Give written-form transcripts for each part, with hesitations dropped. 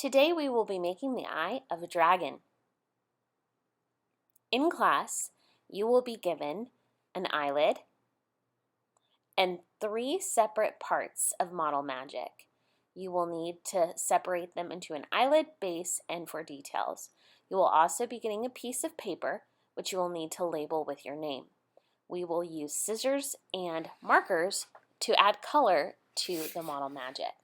Today we will be making the eye of a dragon. In class, you will be given an eyelid and 3 separate parts of Model Magic. You will need to separate them into an eyelid, base, and for details. You will also be getting a piece of paper, which you will need to label with your name. We will use scissors and markers to add color to the Model Magic.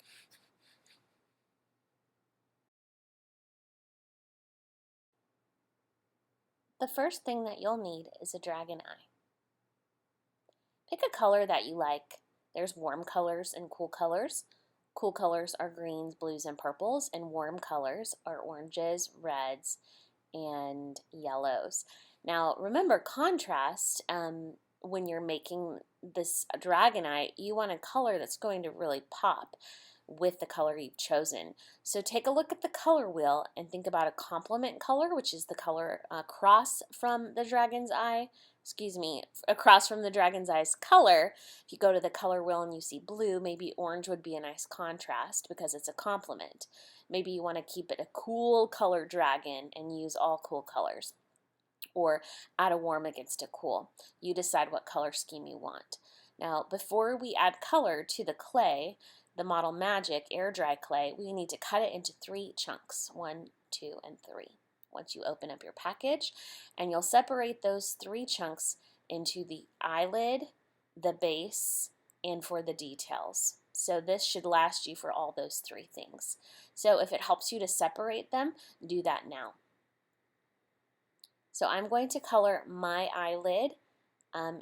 The first thing that you'll need is a dragon eye. Pick a color that you like. There's warm colors and cool colors. Cool colors are greens, blues, and purples, and warm colors are oranges, reds, and yellows. Now remember, contrast, when you're making this dragon eye, you want a color that's going to really pop with the color you've chosen. So take a look at the color wheel and think about a complement color, which is the color across from the dragon's eye. Across from the dragon's eye's color. If you go to the color wheel and you see blue, maybe orange would be a nice contrast because it's a complement. Maybe you want to keep it a cool color dragon and use all cool colors, or add a warm against a cool. You decide what color scheme you want. Now, before we add color to the clay, the Model Magic air dry clay, we need to cut it into 3 chunks, 1, 2, and 3. Once you open up your package, and you'll separate those 3 chunks into the eyelid, the base, and for the details. So this should last you for all those 3 things. So if it helps you to separate them, do that now. So I'm going to color my eyelid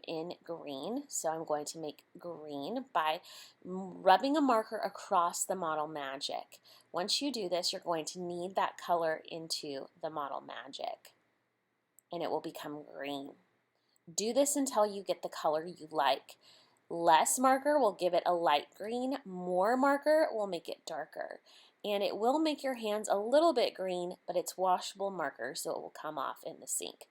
in green. So I'm going to make green by rubbing a marker across the Model Magic. Once you do this, you're going to knead that color into the Model Magic, and it will become green. Do this until you get the color you like. Less marker will give it a light green. More marker will make it darker. And it will make your hands a little bit green, but it's washable marker, so it will come off in the sink.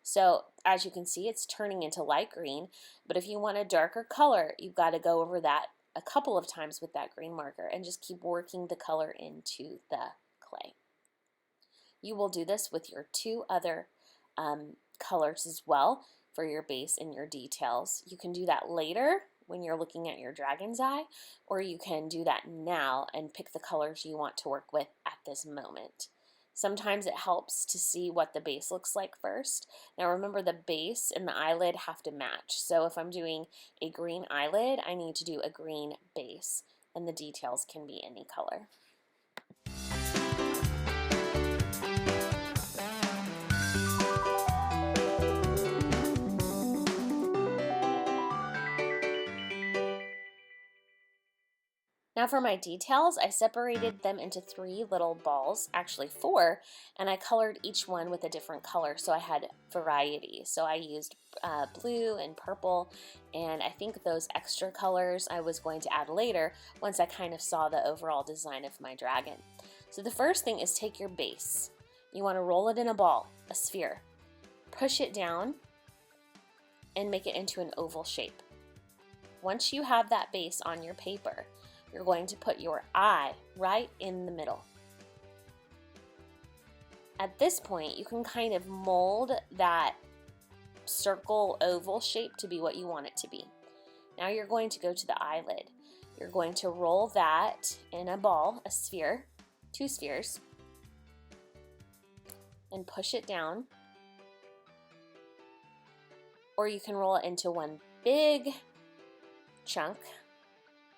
So as you can see, it's turning into light green, but if you want a darker color, you've got to go over that a couple of times with that green marker and just keep working the color into the clay. You will do this with your 2 other colors as well for your base and your details. You can do that later when you're looking at your dragon's eye, or you can do that now and pick the colors you want to work with at this moment. Sometimes it helps to see what the base looks like first. Now remember, the base and the eyelid have to match. So if I'm doing a green eyelid, I need to do a green base, and the details can be any color. Now for my details, I separated them into 3 little balls, actually 4, and I colored each one with a different color, so I had variety. So I used blue and purple, and I think those extra colors I was going to add later once I kind of saw the overall design of my dragon. So the first thing is take your base. You want to roll it in a ball, a sphere. Push it down and make it into an oval shape. Once you have that base on your paper, you're going to put your eye right in the middle. At this point, you can kind of mold that circle oval shape to be what you want it to be. Now you're going to go to the eyelid. You're going to roll that in a ball, a sphere, 2 spheres, and push it down. Or you can roll it into one big chunk,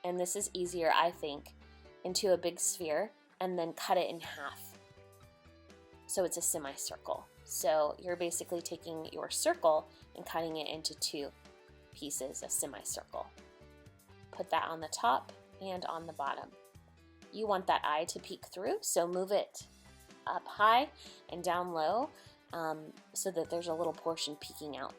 and this is easier, I think, into a big sphere, and then cut it in half. So it's a semicircle. So you're basically taking your circle and cutting it into 2 pieces, a semicircle. Put that on the top and on the bottom. You want that eye to peek through, so move it up high and down low so that there's a little portion peeking out.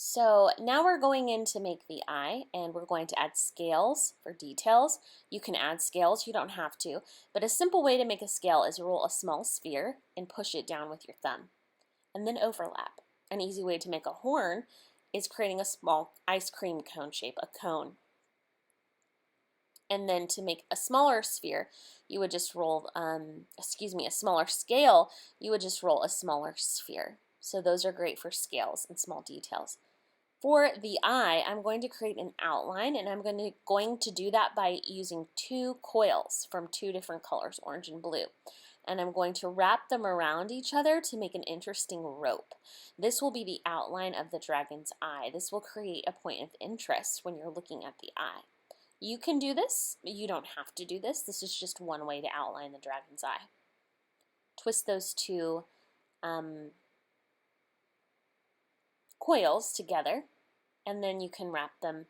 So now we're going in to make the eye, and we're going to add scales for details. You can add scales, you don't have to, but a simple way to make a scale is roll a small sphere and push it down with your thumb, and then overlap. An easy way to make a horn is creating a small ice cream cone shape, a cone. And then to make a smaller sphere, you would just roll, a smaller scale, you would just roll a smaller sphere. So those are great for scales and small details. For the eye, I'm going to create an outline, and I'm going to do that by using 2 coils from 2 different colors, orange and blue. And I'm going to wrap them around each other to make an interesting rope. This will be the outline of the dragon's eye. This will create a point of interest when you're looking at the eye. You can do this, you don't have to do this. This is just one way to outline the dragon's eye. Twist those 2 coils together, and then you can wrap them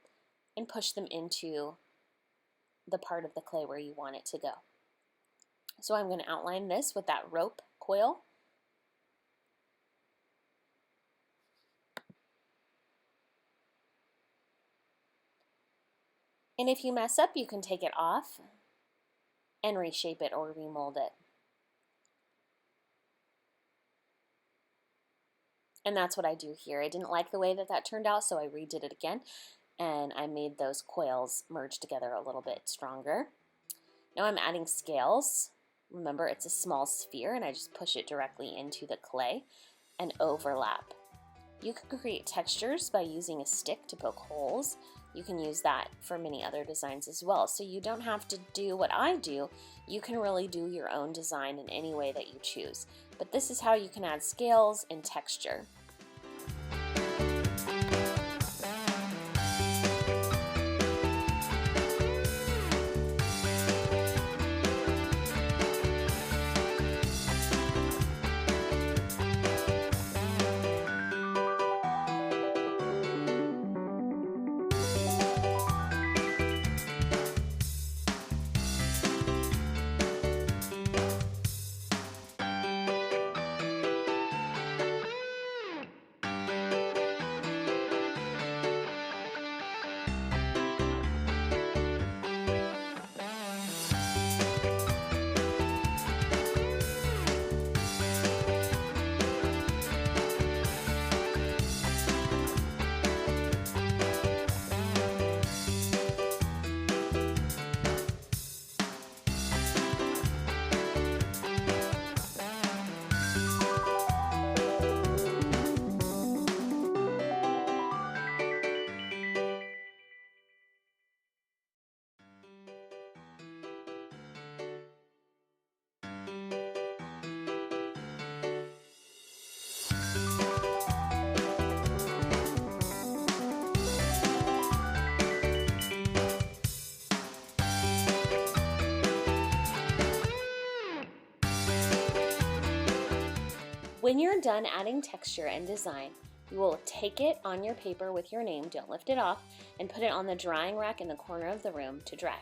and push them into the part of the clay where you want it to go. So I'm going to outline this with that rope coil. And if you mess up, you can take it off and reshape it or remold it. And that's what I do here. I didn't like the way that turned out, so I redid it again, and I made those coils merge together a little bit stronger. Now I'm adding scales. Remember, it's a small sphere, and I just push it directly into the clay and overlap. You can create textures by using a stick to poke holes. You can use that for many other designs as well. So you don't have to do what I do. You can really do your own design in any way that you choose. But this is how you can add scales and texture. When you're done adding texture and design, you will take it on your paper with your name, don't lift it off, and put it on the drying rack in the corner of the room to dry.